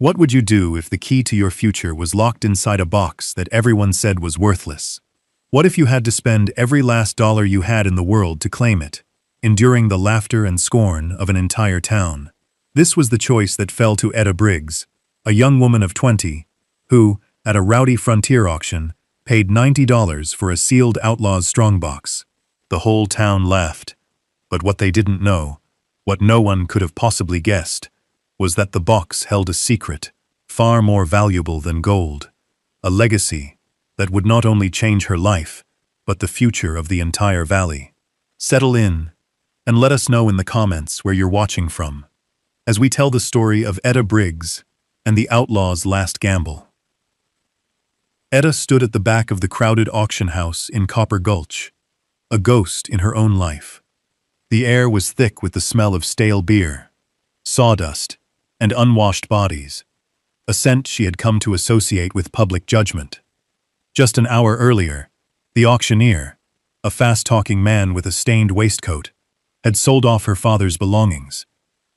What would you do if the key to your future was locked inside a box that everyone said was worthless? What if you had to spend every last dollar you had in the world to claim it, enduring the laughter and scorn of an entire town? This was the choice that fell to Etta Briggs, a young woman of 20, who, at a rowdy frontier auction, paid $90 for a sealed Outlaw's Strongbox. The whole town laughed, but what they didn't know, what no one could have possibly guessed, was that the box held a secret, far more valuable than gold, a legacy that would not only change her life, but the future of the entire valley. Settle in, and let us know in the comments where you're watching from, as we tell the story of Etta Briggs and the Outlaw's last gamble. Etta stood at the back of the crowded auction house in Copper Gulch, a ghost in her own life. The air was thick with the smell of stale beer, sawdust, and unwashed bodies, a scent she had come to associate with public judgment. Just an hour earlier, the auctioneer, a fast-talking man with a stained waistcoat, had sold off her father's belongings: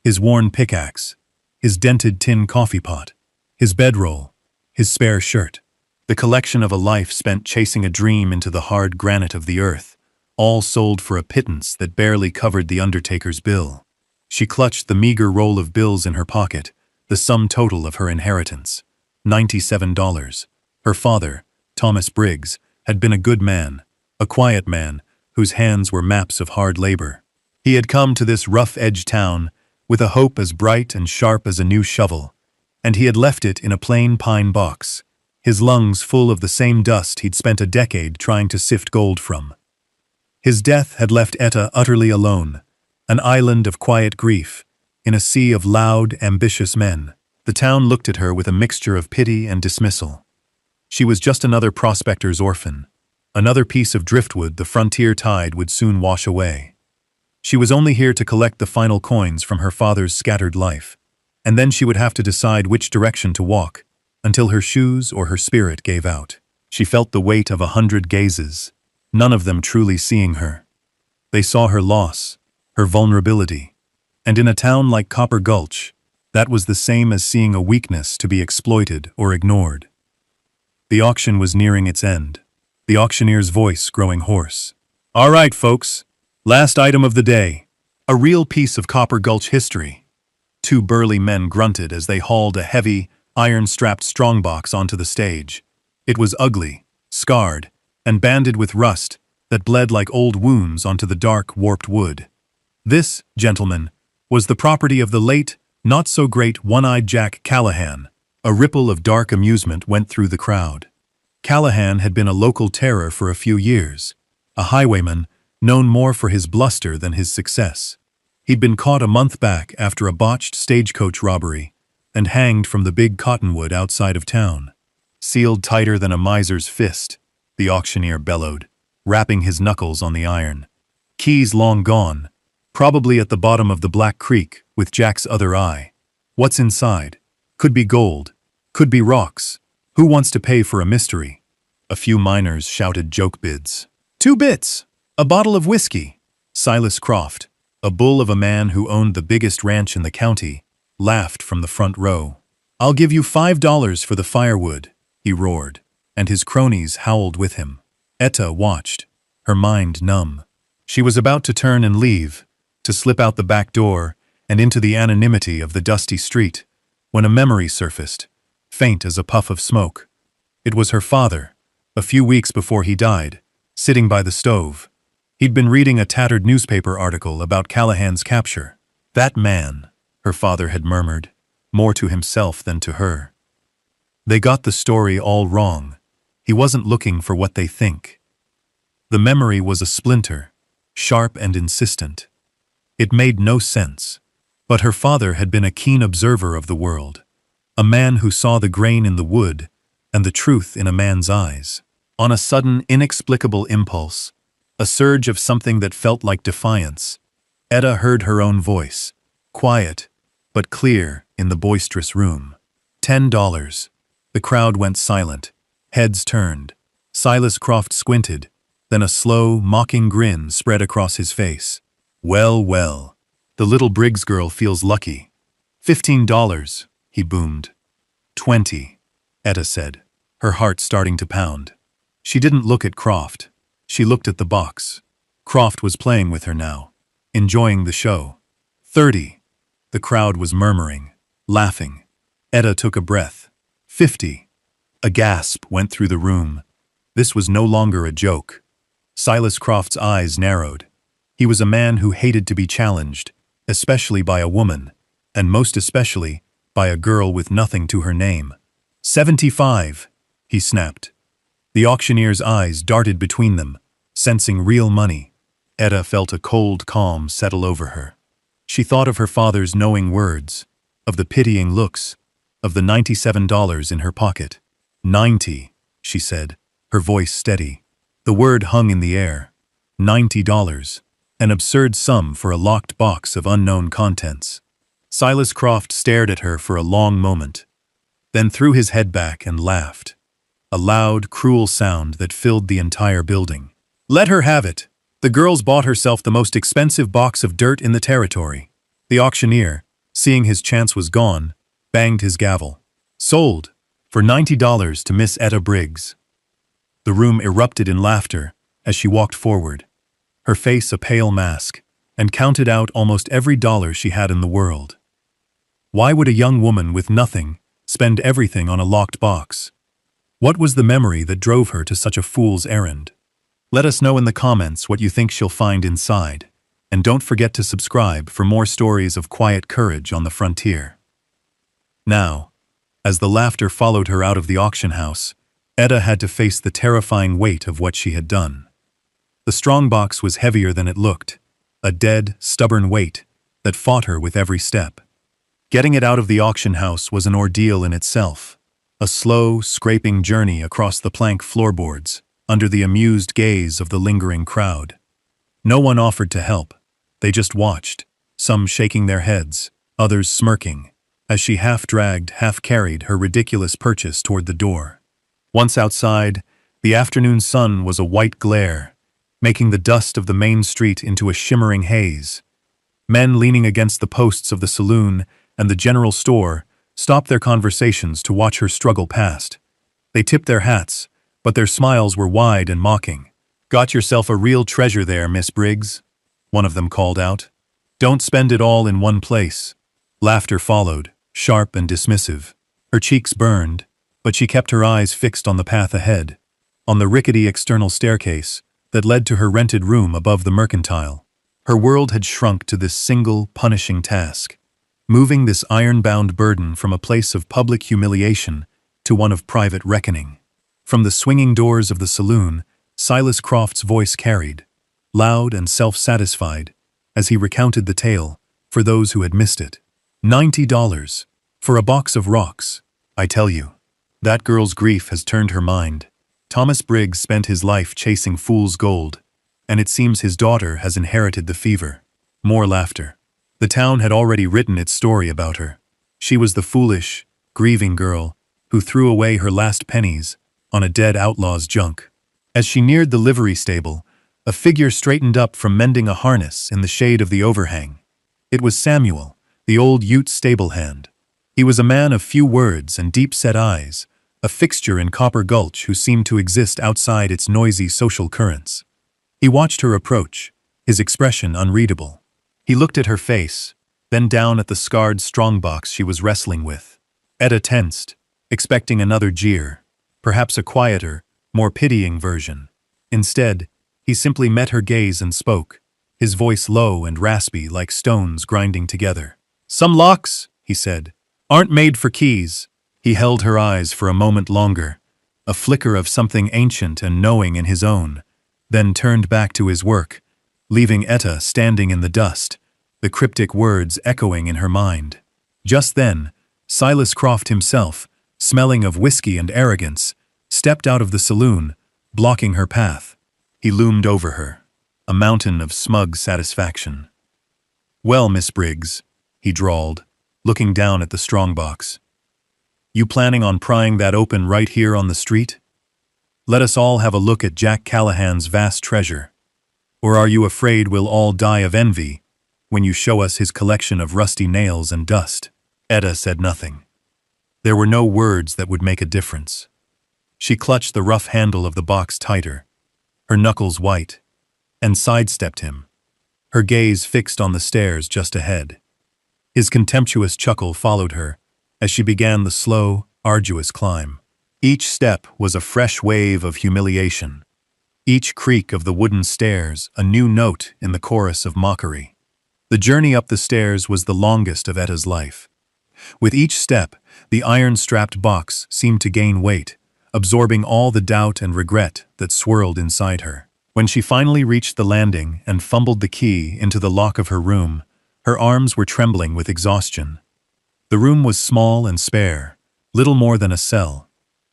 his worn pickaxe, his dented tin coffee pot, his bedroll, his spare shirt, the collection of a life spent chasing a dream into the hard granite of the earth, all sold for a pittance that barely covered the undertaker's bill. She clutched the meager roll of bills in her pocket, the sum total of her inheritance, $97. Her father, Thomas Briggs, had been a good man, a quiet man, whose hands were maps of hard labor. He had come to this rough-edged town with a hope as bright and sharp as a new shovel, and he had left it in a plain pine box, his lungs full of the same dust he'd spent a decade trying to sift gold from. His death had left Etta utterly alone, an island of quiet grief, in a sea of loud, ambitious men. The town looked at her with a mixture of pity and dismissal. She was just another prospector's orphan, another piece of driftwood the frontier tide would soon wash away. She was only here to collect the final coins from her father's scattered life, and then she would have to decide which direction to walk, until her shoes or her spirit gave out. She felt the weight of 100 gazes, none of them truly seeing her. They saw her loss, her vulnerability, and in a town like Copper Gulch, that was the same as seeing a weakness to be exploited or ignored. The auction was nearing its end, the auctioneer's voice growing hoarse. "All right, folks, last item of the day, a real piece of Copper Gulch history." Two burly men grunted as they hauled a heavy, iron-strapped strongbox onto the stage. It was ugly, scarred, and banded with rust that bled like old wounds onto the dark, warped wood. This, gentlemen, was the property of the late, not-so-great One-Eyed Jack Callahan. A ripple of dark amusement went through the crowd. Callahan had been a local terror for a few years, a highwayman known more for his bluster than his success. He'd been caught a month back after a botched stagecoach robbery and hanged from the big cottonwood outside of town. Sealed tighter than a miser's fist, the auctioneer bellowed, rapping his knuckles on the iron. Keys long gone, probably at the bottom of the Black Creek with Jack's other eye. What's inside? Could be gold, could be rocks. Who wants to pay for a mystery? A few miners shouted joke bids. 2 bits! A bottle of whiskey! Silas Croft, a bull of a man who owned the biggest ranch in the county, laughed from the front row. "I'll give you $5 for the firewood," he roared, and his cronies howled with him. Etta watched, her mind numb. She was about to turn and leave, to slip out the back door and into the anonymity of the dusty street, when a memory surfaced, faint as a puff of smoke. It was her father, a few weeks before he died, sitting by the stove. He'd been reading a tattered newspaper article about Callahan's capture. "That man," her father had murmured, more to himself than to her. "They got the story all wrong. He wasn't looking for what they think." The memory was a splinter, sharp and insistent. It made no sense, but her father had been a keen observer of the world, a man who saw the grain in the wood and the truth in a man's eyes. On a sudden, inexplicable impulse, a surge of something that felt like defiance, Etta heard her own voice, quiet but clear in the boisterous room. $10. The crowd went silent, heads turned. Silas Croft squinted, then a slow, mocking grin spread across his face. "Well, well, the little Briggs girl feels lucky." $15, he boomed. 20, Etta said, her heart starting to pound. She didn't look at Croft. She looked at the box. Croft was playing with her now, enjoying the show. 30. The crowd was murmuring, laughing. Etta took a breath. 50. A gasp went through the room. This was no longer a joke. Silas Croft's eyes narrowed. He was a man who hated to be challenged, especially by a woman, and most especially by a girl with nothing to her name. 75, he snapped. The auctioneer's eyes darted between them, sensing real money. Etta felt a cold calm settle over her. She thought of her father's knowing words, of the pitying looks, of the $97 in her pocket. 90, she said, her voice steady. The word hung in the air. $90. An absurd sum for a locked box of unknown contents. Silas Croft stared at her for a long moment, then threw his head back and laughed. A loud, cruel sound that filled the entire building. Let her have it. The girl's bought herself the most expensive box of dirt in the territory. The auctioneer, seeing his chance was gone, banged his gavel. Sold, for $90 to Miss Etta Briggs. The room erupted in laughter as she walked forward, her face a pale mask, and counted out almost every dollar she had in the world. Why would a young woman with nothing spend everything on a locked box? What was the memory that drove her to such a fool's errand? Let us know in the comments what you think she'll find inside, and don't forget to subscribe for more stories of quiet courage on the frontier. Now, as the laughter followed her out of the auction house, Etta had to face the terrifying weight of what she had done. The strongbox was heavier than it looked, a dead, stubborn weight that fought her with every step. Getting it out of the auction house was an ordeal in itself, a slow, scraping journey across the plank floorboards, under the amused gaze of the lingering crowd. No one offered to help. They just watched, some shaking their heads, others smirking, as she half-dragged, half-carried her ridiculous purchase toward the door. Once outside, the afternoon sun was a white glare, making the dust of the main street into a shimmering haze. Men leaning against the posts of the saloon and the general store stopped their conversations to watch her struggle past. They tipped their hats, but their smiles were wide and mocking. Got yourself a real treasure there, Miss Briggs, one of them called out. Don't spend it all in one place. Laughter followed, sharp and dismissive. Her cheeks burned, but she kept her eyes fixed on the path ahead, on the rickety external staircase that led to her rented room above the mercantile. Her world had shrunk to this single, punishing task, moving this iron-bound burden from a place of public humiliation to one of private reckoning. From the swinging doors of the saloon, Silas Croft's voice carried, loud and self-satisfied, as he recounted the tale for those who had missed it. $90 for a box of rocks. I tell you, that girl's grief has turned her mind. Thomas Briggs spent his life chasing fool's gold, and it seems his daughter has inherited the fever. More laughter. The town had already written its story about her. She was the foolish, grieving girl who threw away her last pennies on a dead outlaw's junk. As she neared the livery stable, a figure straightened up from mending a harness in the shade of the overhang. It was Samuel, the old Ute stable hand. He was a man of few words and deep-set eyes, a fixture in Copper Gulch who seemed to exist outside its noisy social currents. He watched her approach, his expression unreadable. He looked at her face, then down at the scarred strongbox she was wrestling with. Etta tensed, expecting another jeer, perhaps a quieter, more pitying version. Instead, he simply met her gaze and spoke, his voice low and raspy like stones grinding together. Some locks, he said, aren't made for keys. He held her eyes for a moment longer, a flicker of something ancient and knowing in his own, then turned back to his work, leaving Etta standing in the dust, the cryptic words echoing in her mind. Just then, Silas Croft himself, smelling of whiskey and arrogance, stepped out of the saloon, blocking her path. He loomed over her, a mountain of smug satisfaction. Well, Miss Briggs, he drawled, looking down at the strongbox. You planning on prying that open right here on the street? Let us all have a look at Jack Callahan's vast treasure. Or are you afraid we'll all die of envy when you show us his collection of rusty nails and dust? Etta said nothing. There were no words that would make a difference. She clutched the rough handle of the box tighter, her knuckles white, and sidestepped him, her gaze fixed on the stairs just ahead. His contemptuous chuckle followed her as she began the slow, arduous climb. Each step was a fresh wave of humiliation. Each creak of the wooden stairs a new note in the chorus of mockery. The journey up the stairs was the longest of Etta's life. With each step, the iron-strapped box seemed to gain weight, absorbing all the doubt and regret that swirled inside her. When she finally reached the landing and fumbled the key into the lock of her room, her arms were trembling with exhaustion. The room was small and spare, little more than a cell.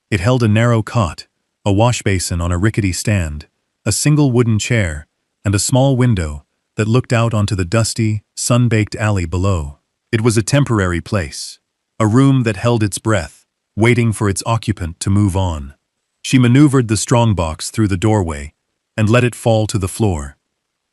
It held a narrow cot, a wash basin on a rickety stand, a single wooden chair, and a small window that looked out onto the dusty, sun-baked alley below. It was a temporary place, a room that held its breath, waiting for its occupant to move on. She maneuvered the strongbox through the doorway and let it fall to the floor.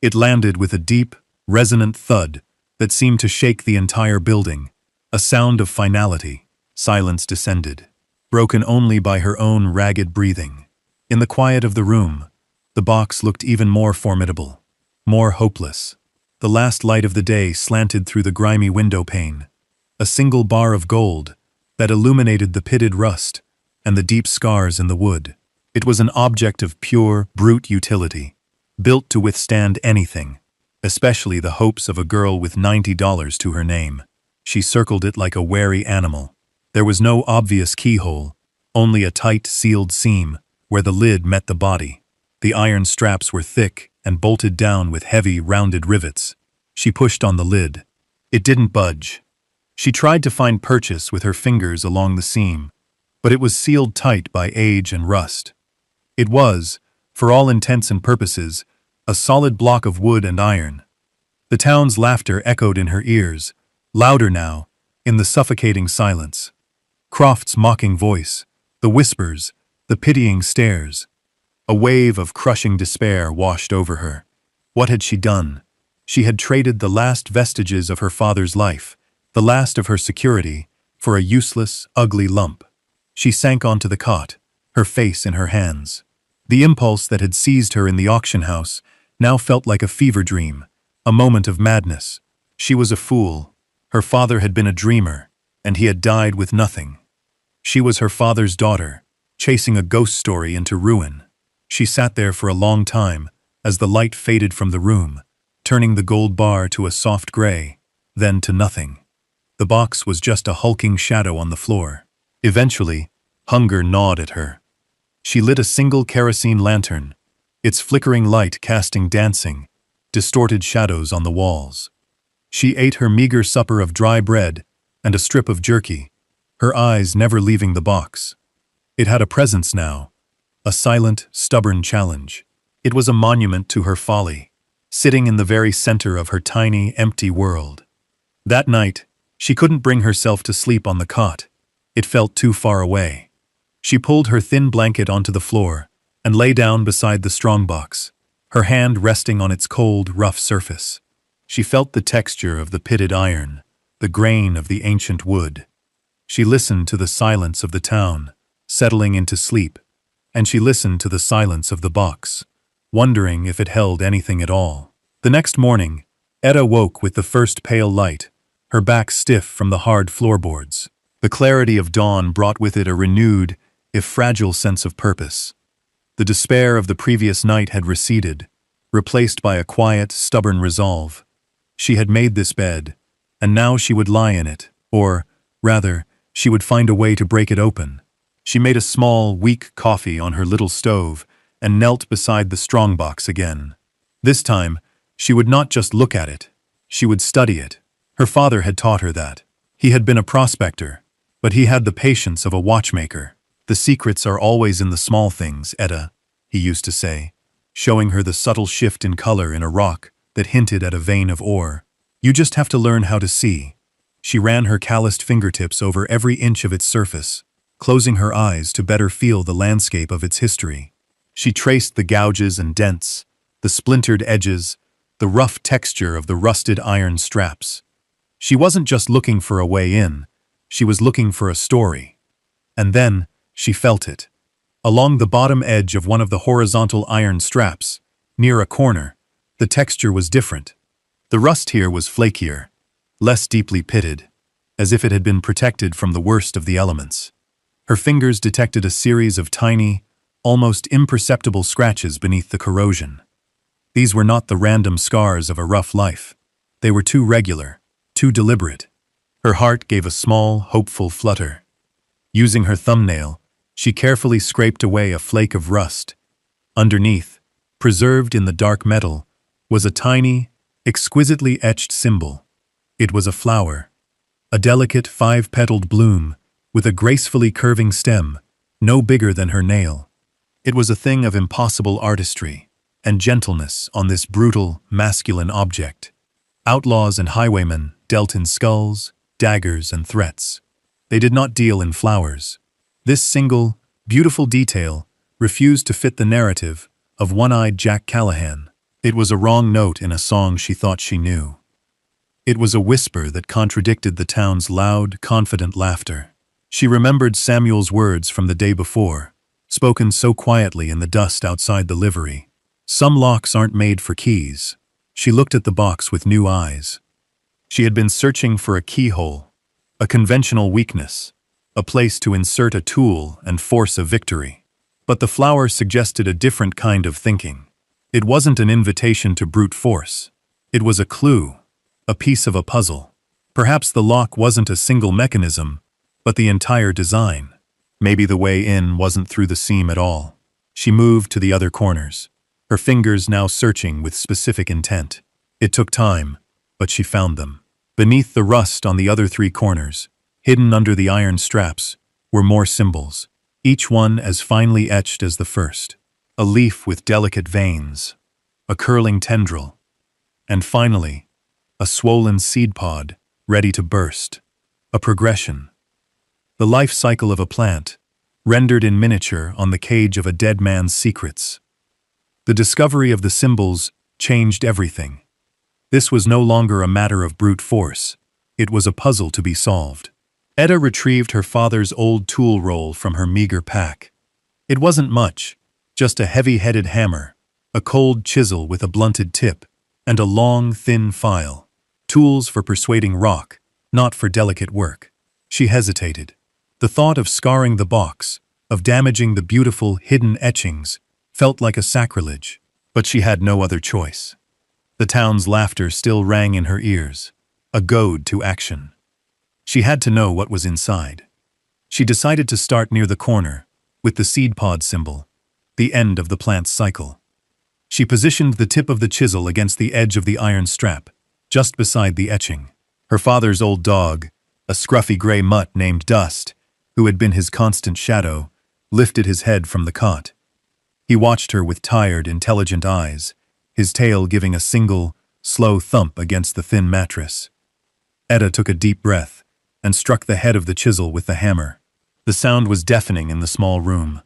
It landed with a deep, resonant thud that seemed to shake the entire building, a sound of finality. Silence descended, broken only by her own ragged breathing. In the quiet of the room, the box looked even more formidable, more hopeless. The last light of the day slanted through the grimy window pane, a single bar of gold that illuminated the pitted rust and the deep scars in the wood. It was an object of pure, brute utility, built to withstand anything, especially the hopes of a girl with $90 to her name. She circled it like a wary animal. There was no obvious keyhole, only a tight, sealed seam where the lid met the body. The iron straps were thick and bolted down with heavy, rounded rivets. She pushed on the lid. It didn't budge. She tried to find purchase with her fingers along the seam, but it was sealed tight by age and rust. It was, for all intents and purposes, a solid block of wood and iron. The town's laughter echoed in her ears, louder now, in the suffocating silence. Croft's mocking voice, the whispers, the pitying stares. A wave of crushing despair washed over her. What had she done? She had traded the last vestiges of her father's life, the last of her security, for a useless, ugly lump. She sank onto the cot, her face in her hands. The impulse that had seized her in the auction house now felt like a fever dream, a moment of madness. She was a fool. Her father had been a dreamer, and he had died with nothing. She was her father's daughter, chasing a ghost story into ruin. She sat there for a long time, as the light faded from the room, turning the gold bar to a soft gray, then to nothing. The box was just a hulking shadow on the floor. Eventually, hunger gnawed at her. She lit a single kerosene lantern, its flickering light casting dancing, distorted shadows on the walls. She ate her meager supper of dry bread and a strip of jerky, her eyes never leaving the box. It had a presence now, a silent, stubborn challenge. It was a monument to her folly, sitting in the very center of her tiny, empty world. That night, she couldn't bring herself to sleep on the cot. It felt too far away. She pulled her thin blanket onto the floor and lay down beside the strongbox, her hand resting on its cold, rough surface. She felt the texture of the pitted iron, the grain of the ancient wood. She listened to the silence of the town, settling into sleep, and she listened to the silence of the box, wondering if it held anything at all. The next morning, Etta woke with the first pale light, her back stiff from the hard floorboards. The clarity of dawn brought with it a renewed, if fragile sense of purpose. The despair of the previous night had receded, replaced by a quiet, stubborn resolve. She had made this bed, and now she would lie in it, or, rather, she would find a way to break it open. She made a small, weak coffee on her little stove and knelt beside the strongbox again. This time, she would not just look at it, she would study it. Her father had taught her that. He had been a prospector, but he had the patience of a watchmaker. The secrets are always in the small things, Etta, he used to say, showing her the subtle shift in color in a rock that hinted at a vein of ore. You just have to learn how to see. She ran her calloused fingertips over every inch of its surface, closing her eyes to better feel the landscape of its history. She traced the gouges and dents, the splintered edges, the rough texture of the rusted iron straps. She wasn't just looking for a way in, She was looking for a story. And then, she felt it. Along the bottom edge of one of the horizontal iron straps, near a corner, the texture was different. The rust here was flakier, less deeply pitted, as if it had been protected from the worst of the elements. Her fingers detected a series of tiny, almost imperceptible scratches beneath the corrosion. These were not the random scars of a rough life. They were too regular, too deliberate. Her heart gave a small, hopeful flutter. Using her thumbnail, she carefully scraped away a flake of rust. Underneath, preserved in the dark metal, was a tiny, exquisitely etched symbol. It was a flower, a delicate 5-petaled bloom with a gracefully curving stem, no bigger than her nail. It was a thing of impossible artistry and gentleness on this brutal, masculine object. Outlaws and highwaymen dealt in skulls, daggers, and threats. They did not deal in flowers. This single, beautiful detail refused to fit the narrative of one-eyed Jack Callahan. It was a wrong note in a song she thought she knew. It was a whisper that contradicted the town's loud, confident laughter. She remembered Samuel's words from the day before, spoken so quietly in the dust outside the livery. Some locks aren't made for keys. She looked at the box with new eyes. She had been searching for a keyhole, a conventional weakness, a place to insert a tool and force a victory. But the flower suggested a different kind of thinking. It wasn't an invitation to brute force. It was a clue, a piece of a puzzle. Perhaps the lock wasn't a single mechanism, but the entire design. Maybe the way in wasn't through the seam at all. She moved to the other corners, her fingers now searching with specific intent. It took time, but she found them. Beneath the rust on the other 3 corners, hidden under the iron straps, were more symbols, each one as finely etched as the first. A leaf with delicate veins, a curling tendril, and finally, a swollen seed pod ready to burst. A progression. The life cycle of a plant, rendered in miniature on the cage of a dead man's secrets. The discovery of the symbols changed everything. This was no longer a matter of brute force. It was a puzzle to be solved. Etta retrieved her father's old tool roll from her meager pack. It wasn't much, just a heavy-headed hammer, a cold chisel with a blunted tip, and a long, thin file. Tools for persuading rock, not for delicate work. She hesitated. The thought of scarring the box, of damaging the beautiful, hidden etchings, felt like a sacrilege, but she had no other choice. The town's laughter still rang in her ears, a goad to action. She had to know what was inside. She decided to start near the corner, with the seed pod symbol, the end of the plant's cycle. She positioned the tip of the chisel against the edge of the iron strap, just beside the etching. Her father's old dog, a scruffy gray mutt named Dust, who had been his constant shadow, lifted his head from the cot. He watched her with tired, intelligent eyes, his tail giving a single, slow thump against the thin mattress. Etta took a deep breath and struck the head of the chisel with the hammer. The sound was deafening in the small room,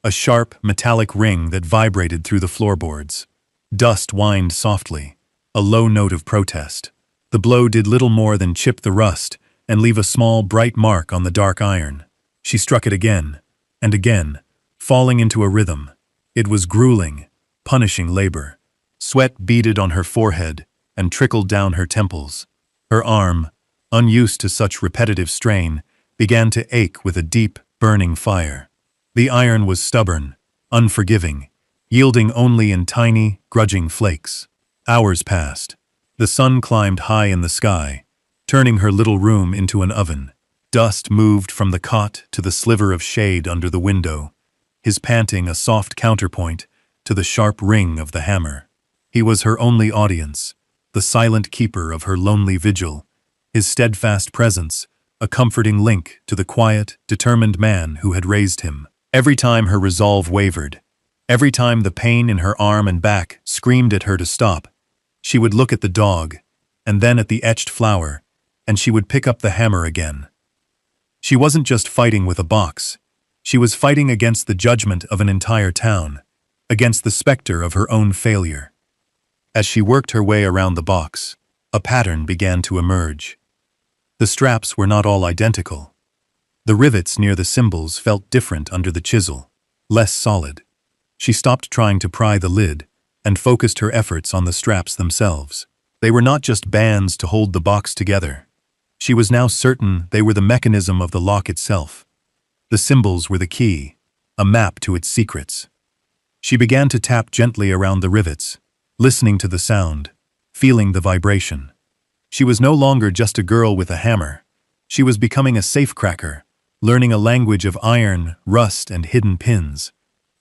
a sharp, metallic ring that vibrated through the floorboards. Dust whined softly, a low note of protest. The blow did little more than chip the rust and leave a small, bright mark on the dark iron. She struck it again, and again, falling into a rhythm. It was grueling, punishing labor. Sweat beaded on her forehead and trickled down her temples. Her arm, unused to such repetitive strain, began to ache with a deep, burning fire. The iron was stubborn, unforgiving, yielding only in tiny, grudging flakes. Hours passed. The sun climbed high in the sky, turning her little room into an oven. Dust moved from the cot to the sliver of shade under the window, his panting a soft counterpoint to the sharp ring of the hammer. He was her only audience, the silent keeper of her lonely vigil, his steadfast presence, a comforting link to the quiet, determined man who had raised him. Every time her resolve wavered, every time the pain in her arm and back screamed at her to stop, she would look at the dog, and then at the etched flower, and she would pick up the hammer again. She wasn't just fighting with a box. She was fighting against the judgment of an entire town, against the specter of her own failure. As she worked her way around the box, a pattern began to emerge. The straps were not all identical. The rivets near the symbols felt different under the chisel, less solid. She stopped trying to pry the lid and focused her efforts on the straps themselves. They were not just bands to hold the box together. She was now certain they were the mechanism of the lock itself. The symbols were the key, a map to its secrets. She began to tap gently around the rivets, listening to the sound, feeling the vibration. She was no longer just a girl with a hammer. She was becoming a safecracker, learning a language of iron, rust, and hidden pins.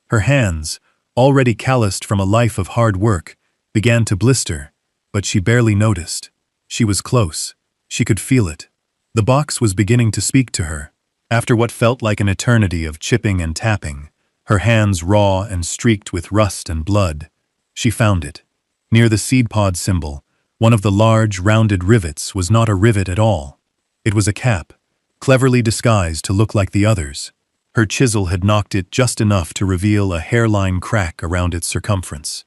Her hands, already calloused from a life of hard work, began to blister, but she barely noticed. She was close. She could feel it. The box was beginning to speak to her. After what felt like an eternity of chipping and tapping, her hands raw and streaked with rust and blood, she found it. Near the seed pod symbol, one of the large, rounded rivets was not a rivet at all. It was a cap, cleverly disguised to look like the others. Her chisel had knocked it just enough to reveal a hairline crack around its circumference.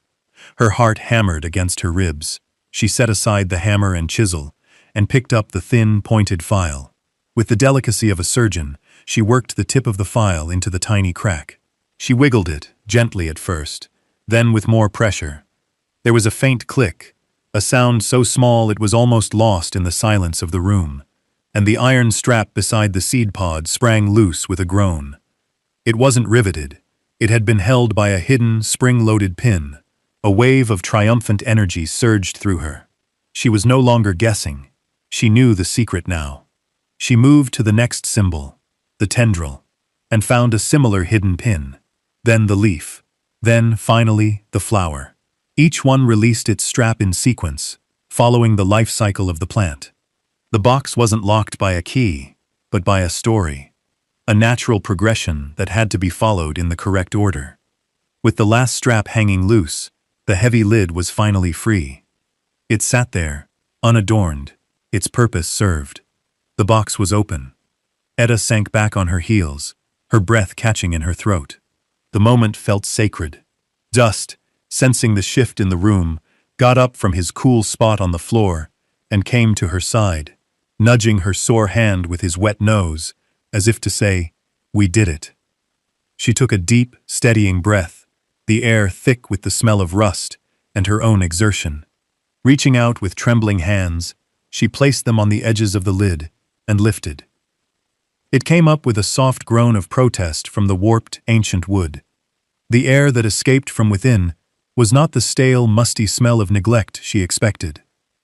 Her heart hammered against her ribs. She set aside the hammer and chisel and picked up the thin, pointed file. With the delicacy of a surgeon, she worked the tip of the file into the tiny crack. She wiggled it, gently at first, then with more pressure. There was a faint click, a sound so small it was almost lost in the silence of the room, and the iron strap beside the seed pod sprang loose with a groan. It wasn't riveted. It had been held by a hidden, spring-loaded pin. A wave of triumphant energy surged through her. She was no longer guessing. She knew the secret now. She moved to the next symbol, the tendril, and found a similar hidden pin. Then the leaf. Then, finally, the flower. Each one released its strap in sequence, following the life cycle of the plant. The box wasn't locked by a key, but by a story. A natural progression that had to be followed in the correct order. With the last strap hanging loose, the heavy lid was finally free. It sat there, unadorned, its purpose served. The box was open. Etta sank back on her heels, her breath catching in her throat. The moment felt sacred. Dust, sensing the shift in the room, got up from his cool spot on the floor and came to her side, nudging her sore hand with his wet nose, as if to say, "We did it." She took a deep, steadying breath, the air thick with the smell of rust and her own exertion. Reaching out with trembling hands, she placed them on the edges of the lid and lifted. It came up with a soft groan of protest from the warped, ancient wood. The air that escaped from within was not the stale, musty smell of neglect she expected.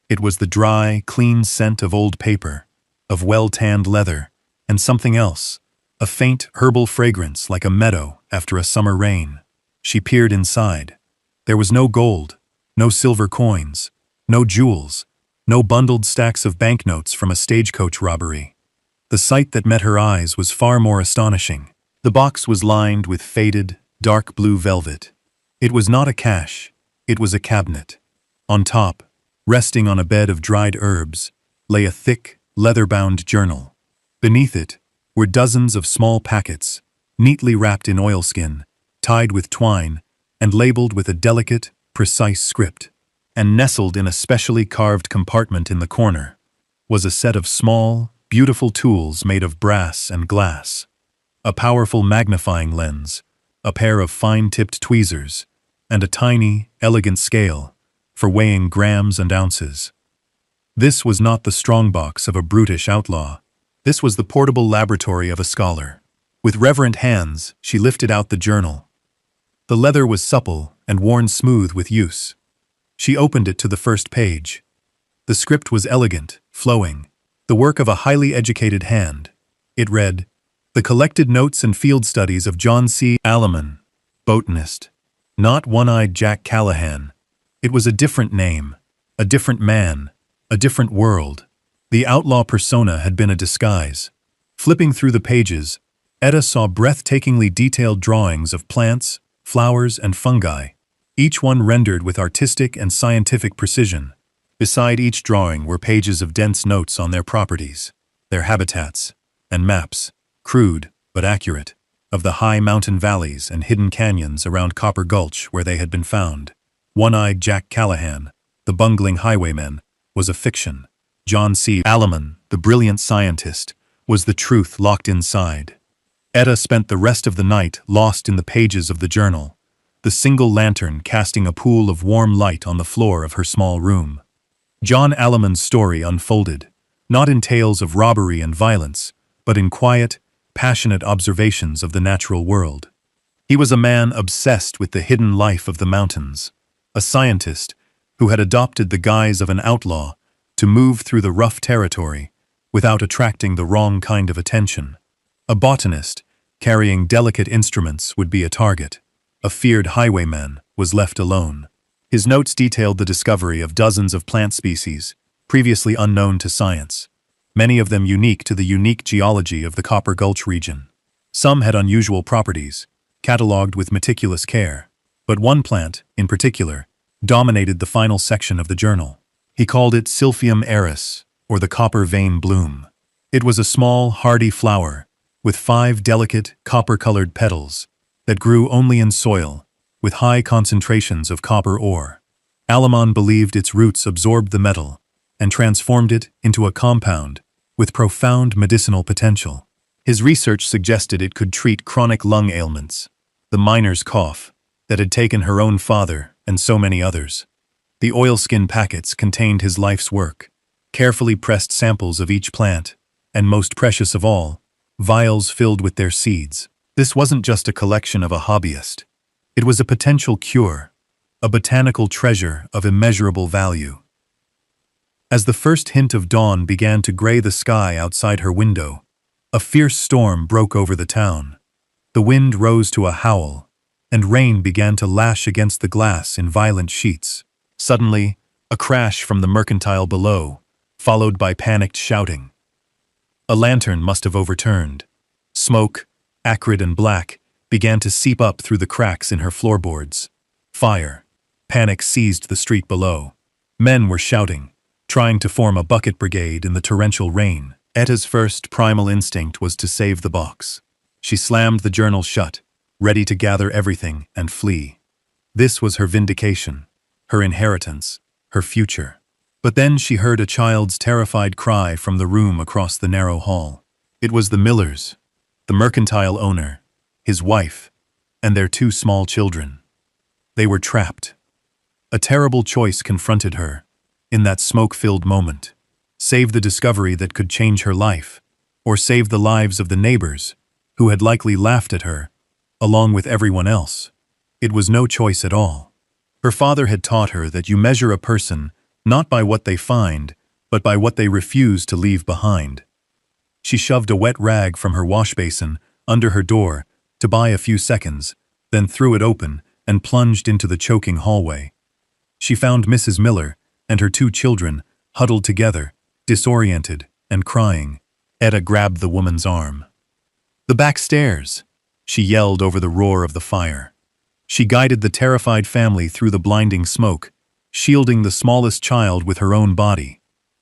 It was the dry, clean scent of old paper, of well-tanned leather, and something else, a faint, herbal fragrance like a meadow after a summer rain. She peered inside. There was no gold, no silver coins, no jewels, no bundled stacks of banknotes from a stagecoach robbery. The sight that met her eyes was far more astonishing. The box was lined with faded, dark blue velvet. It was not a cache, it was a cabinet. On top, resting on a bed of dried herbs, lay a thick, leather-bound journal. Beneath it were dozens of small packets, neatly wrapped in oilskin, tied with twine, and labeled with a delicate, precise script. And nestled in a specially carved compartment in the corner was a set of small, beautiful tools made of brass and glass. A powerful magnifying lens, a pair of fine-tipped tweezers, and a tiny, elegant scale for weighing grams and ounces. This was not the strongbox of a brutish outlaw. This was the portable laboratory of a scholar. With reverent hands, she lifted out the journal. The leather was supple and worn smooth with use. She opened it to the first page. The script was elegant, flowing, the work of a highly educated hand. It read, "The collected notes and field studies of John C. Alleman, botanist." Not One-Eyed Jack Callahan. It was a different name, a different man, a different world. The outlaw persona had been a disguise. Flipping through the pages, Etta saw breathtakingly detailed drawings of plants, flowers, and fungi, each one rendered with artistic and scientific precision. Beside each drawing were pages of dense notes on their properties, their habitats, and maps, crude but accurate, of the high mountain valleys and hidden canyons around Copper Gulch where they had been found. One-Eyed Jack Callahan, the bungling highwayman, was a fiction. John C. Alleman, the brilliant scientist, was the truth locked inside. Etta spent the rest of the night lost in the pages of the journal, the single lantern casting a pool of warm light on the floor of her small room. John Alleman's story unfolded, not in tales of robbery and violence, but in quiet, passionate observations of the natural world. He was a man obsessed with the hidden life of the mountains, a scientist who had adopted the guise of an outlaw to move through the rough territory without attracting the wrong kind of attention. A botanist, carrying delicate instruments, would be a target. A feared highwayman was left alone. His notes detailed the discovery of dozens of plant species, previously unknown to science, many of them unique to the unique geology of the Copper Gulch region. Some had unusual properties, catalogued with meticulous care, but one plant, in particular, dominated the final section of the journal. He called it Silphium eris, or the copper vein bloom. It was a small, hardy flower, with 5 delicate, copper-colored petals, that grew only in soil, with high concentrations of copper ore. Alleman believed its roots absorbed the metal and transformed it into a compound with profound medicinal potential. His research suggested it could treat chronic lung ailments, the miner's cough that had taken her own father and so many others. The oilskin packets contained his life's work, carefully pressed samples of each plant, and most precious of all, vials filled with their seeds. This wasn't just a collection of a hobbyist. It was a potential cure, a botanical treasure of immeasurable value. As the first hint of dawn began to gray the sky outside her window, a fierce storm broke over the town. The wind rose to a howl, and rain began to lash against the glass in violent sheets. Suddenly, a crash from the mercantile below, followed by panicked shouting. A lantern must have overturned. Smoke, acrid and black, began to seep up through the cracks in her floorboards. Fire. Panic seized the street below. Men were shouting, trying to form a bucket brigade in the torrential rain. Etta's first primal instinct was to save the box. She slammed the journal shut, ready to gather everything and flee. This was her vindication, her inheritance, her future. But then she heard a child's terrified cry from the room across the narrow hall. It was the Millers, the mercantile owner, his wife, and their 2 small children. They were trapped. A terrible choice confronted her, in that smoke-filled moment. Save the discovery that could change her life, or save the lives of the neighbors, who had likely laughed at her, along with everyone else. It was no choice at all. Her father had taught her that you measure a person not by what they find, but by what they refuse to leave behind. She shoved a wet rag from her wash basin under her door to buy a few seconds, then threw it open and plunged into the choking hallway. She found Mrs. Miller and her 2 children huddled together, disoriented and crying. Etta grabbed the woman's arm. "The back stairs!" she yelled over the roar of the fire. She guided the terrified family through the blinding smoke, shielding the smallest child with her own body,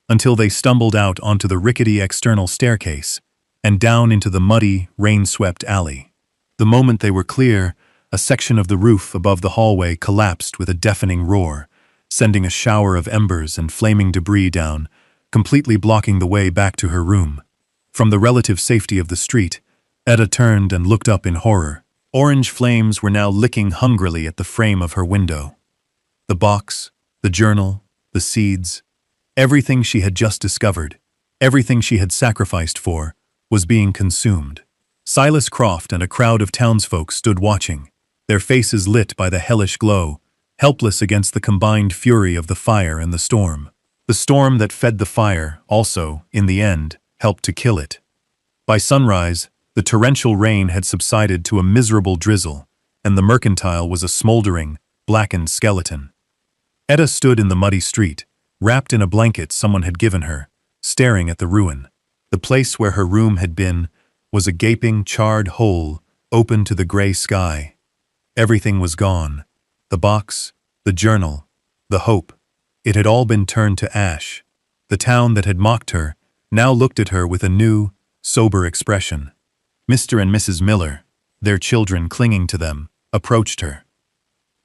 until they stumbled out onto the rickety external staircase and down into the muddy, rain-swept alley. The moment they were clear, a section of the roof above the hallway collapsed with a deafening roar, sending a shower of embers and flaming debris down, completely blocking the way back to her room. From the relative safety of the street, Etta turned and looked up in horror. Orange flames were now licking hungrily at the frame of her window. The box, the journal, the seeds, everything she had just discovered, everything she had sacrificed for, was being consumed. Silas Croft and a crowd of townsfolk stood watching, their faces lit by the hellish glow, helpless against the combined fury of the fire and the storm. The storm that fed the fire also, in the end, helped to kill it. By sunrise, the torrential rain had subsided to a miserable drizzle, and the mercantile was a smoldering, blackened skeleton. Etta stood in the muddy street, wrapped in a blanket someone had given her, staring at the ruin. The place where her room had been was a gaping, charred hole open to the gray sky. Everything was gone. The box, the journal, the hope. It had all been turned to ash. The town that had mocked her now looked at her with a new, sober expression. Mr. and Mrs. Miller, their children clinging to them, approached her.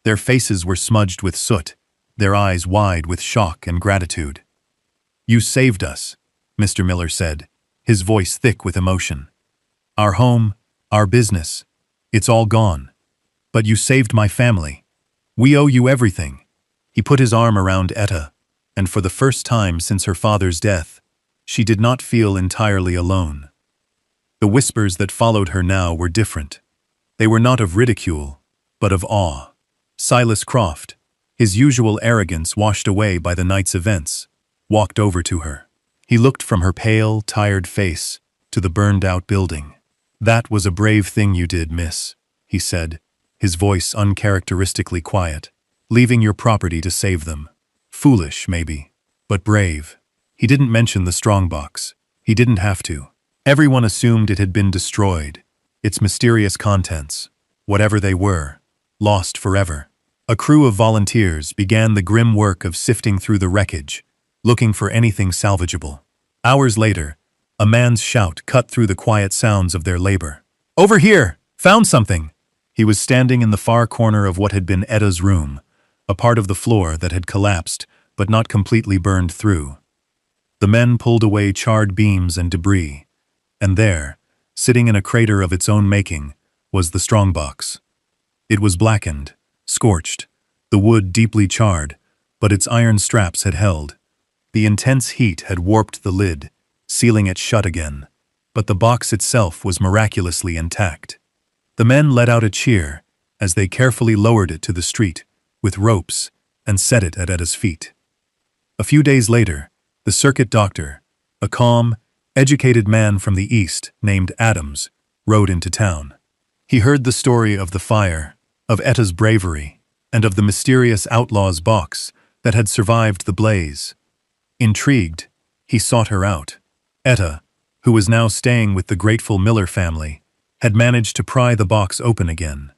Their faces were smudged with soot, their eyes wide with shock and gratitude. "You saved us," Mr. Miller said, his voice thick with emotion. Our home, our business, it's all gone. But you saved my family. We owe you everything. He put his arm around Etta, and for the first time since her father's death, she did not feel entirely alone. The whispers that followed her now were different. They were not of ridicule, but of awe. Silas Croft, his usual arrogance washed away by the night's events, walked over to her. He looked from her pale, tired face to the burned-out building. "That was a brave thing you did, miss," he said, his voice uncharacteristically quiet. "Leaving your property to save them. Foolish, maybe, but brave." He didn't mention the Strongbox. He didn't have to. Everyone assumed it had been destroyed, its mysterious contents, whatever they were, lost forever. A crew of volunteers began the grim work of sifting through the wreckage, looking for anything salvageable. Hours later, a man's shout cut through the quiet sounds of their labor. "Over here! Found something!" He was standing in the far corner of what had been Etta's room, a part of the floor that had collapsed but not completely burned through. The men pulled away charred beams and debris, and there, sitting in a crater of its own making, was the Strongbox. It was blackened, scorched, the wood deeply charred, but its iron straps had held. The intense heat had warped the lid, sealing it shut again, but the box itself was miraculously intact. The men let out a cheer as they carefully lowered it to the street with ropes and set it at Etta's feet. A few days later, the circuit doctor, a calm, educated man from the East named Adams, rode into town. He heard the story of the fire, of Etta's bravery, and of the mysterious outlaw's box that had survived the blaze. Intrigued, he sought her out. Etta, who was now staying with the grateful Miller family, had managed to pry the box open again.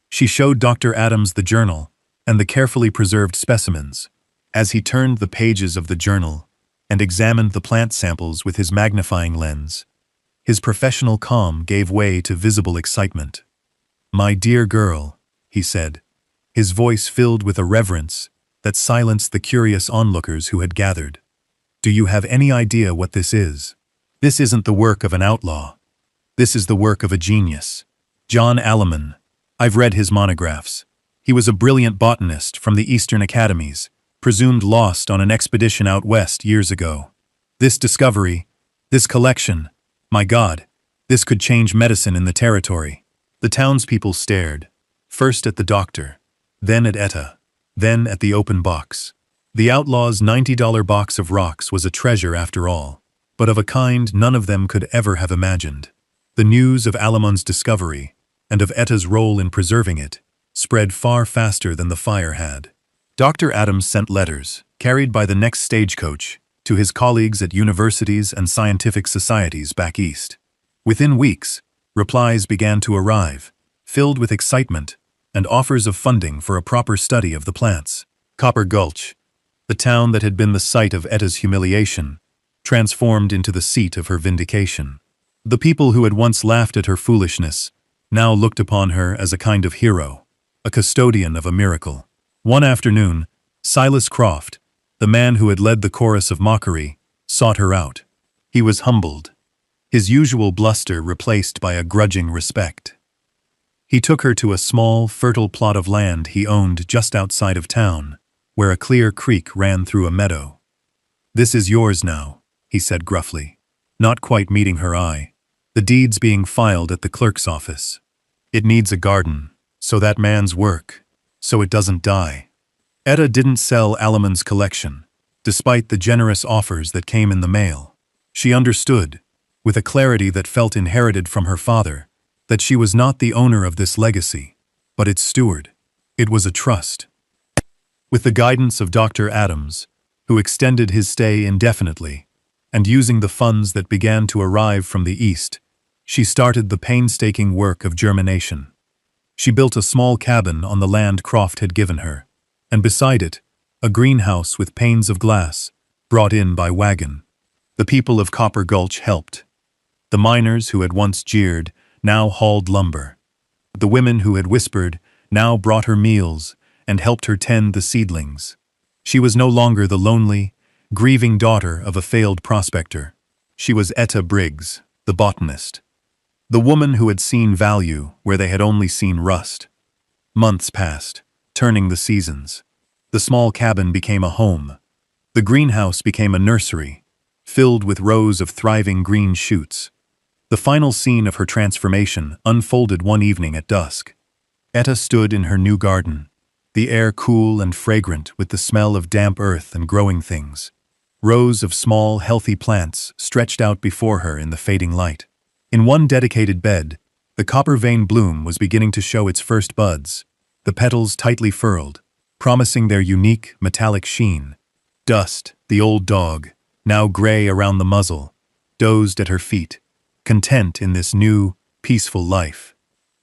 She showed Dr. Adams the journal and the carefully preserved specimens. As he turned the pages of the journal and examined the plant samples with his magnifying lens, his professional calm gave way to visible excitement. "My dear girl," he said, his voice filled with a reverence that silenced the curious onlookers who had gathered. "Do you have any idea what this is? This isn't the work of an outlaw. This is the work of a genius. John Alleman. I've read his monographs. He was a brilliant botanist from the Eastern Academies, presumed lost on an expedition out west years ago. This discovery, this collection, my God, this could change medicine in the territory." The townspeople stared, first at the doctor, then at Etta, then at the open box. The outlaw's $90 box of rocks was a treasure after all, but of a kind none of them could ever have imagined. The news of Alamon's discovery, and of Etta's role in preserving it, spread far faster than the fire had. Dr. Adams sent letters, carried by the next stagecoach, to his colleagues at universities and scientific societies back east. Within weeks, replies began to arrive, filled with excitement and offers of funding for a proper study of the plants. Copper Gulch, the town that had been the site of Etta's humiliation, transformed into the seat of her vindication. The people who had once laughed at her foolishness now looked upon her as a kind of hero, a custodian of a miracle. One afternoon, Silas Croft, the man who had led the chorus of mockery, sought her out. He was humbled, his usual bluster replaced by a grudging respect. He took her to a small, fertile plot of land he owned just outside of town, where a clear creek ran through a meadow. "This is yours now," he said gruffly, not quite meeting her eye, the deeds being filed at the clerk's office. "It needs a garden, so that man's work, so it doesn't die." Etta didn't sell Alamon's collection, despite the generous offers that came in the mail. She understood, with a clarity that felt inherited from her father, that she was not the owner of this legacy, but its steward. It was a trust. With the guidance of Dr. Adams, who extended his stay indefinitely, and using the funds that began to arrive from the East, she started the painstaking work of germination. She built a small cabin on the land Croft had given her, and beside it, a greenhouse with panes of glass, brought in by wagon. The people of Copper Gulch helped. The miners who had once jeered now hauled lumber. The women who had whispered now brought her meals and helped her tend the seedlings. She was no longer the lonely, grieving daughter of a failed prospector. She was Etta Briggs, the botanist. The woman who had seen value where they had only seen rust. Months passed, turning the seasons. The small cabin became a home. The greenhouse became a nursery, filled with rows of thriving green shoots. The final scene of her transformation unfolded one evening at dusk. Etta stood in her new garden, the air cool and fragrant with the smell of damp earth and growing things. Rows of small, healthy plants stretched out before her in the fading light. In one dedicated bed, the copper vein bloom was beginning to show its first buds, the petals tightly furled, promising their unique, metallic sheen. Dust, the old dog, now gray around the muzzle, dozed at her feet, content in this new, peaceful life.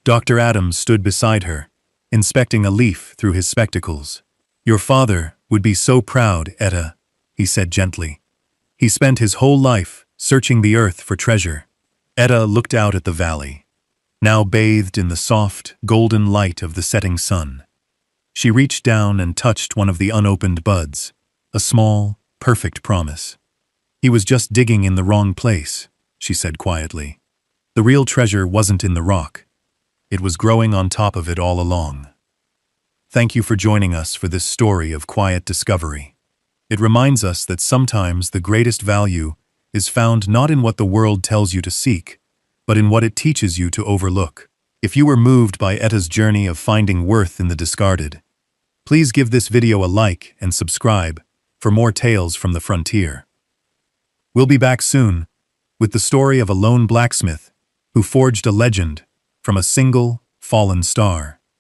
Dr. Adams stood beside her, inspecting a leaf through his spectacles. "Your father would be so proud, Etta," he said gently. "He spent his whole life searching the earth for treasure." Etta looked out at the valley, now bathed in the soft, golden light of the setting sun. She reached down and touched one of the unopened buds, a small, perfect promise. "He was just digging in the wrong place," she said quietly. "The real treasure wasn't in the rock. It was growing on top of it all along." Thank you for joining us for this story of quiet discovery. It reminds us that sometimes the greatest value is found not in what the world tells you to seek, but in what it teaches you to overlook. If you were moved by Etta's journey of finding worth in the discarded, please give this video a like and subscribe for more tales from the frontier. We'll be back soon with the story of a lone blacksmith who forged a legend from a single fallen star.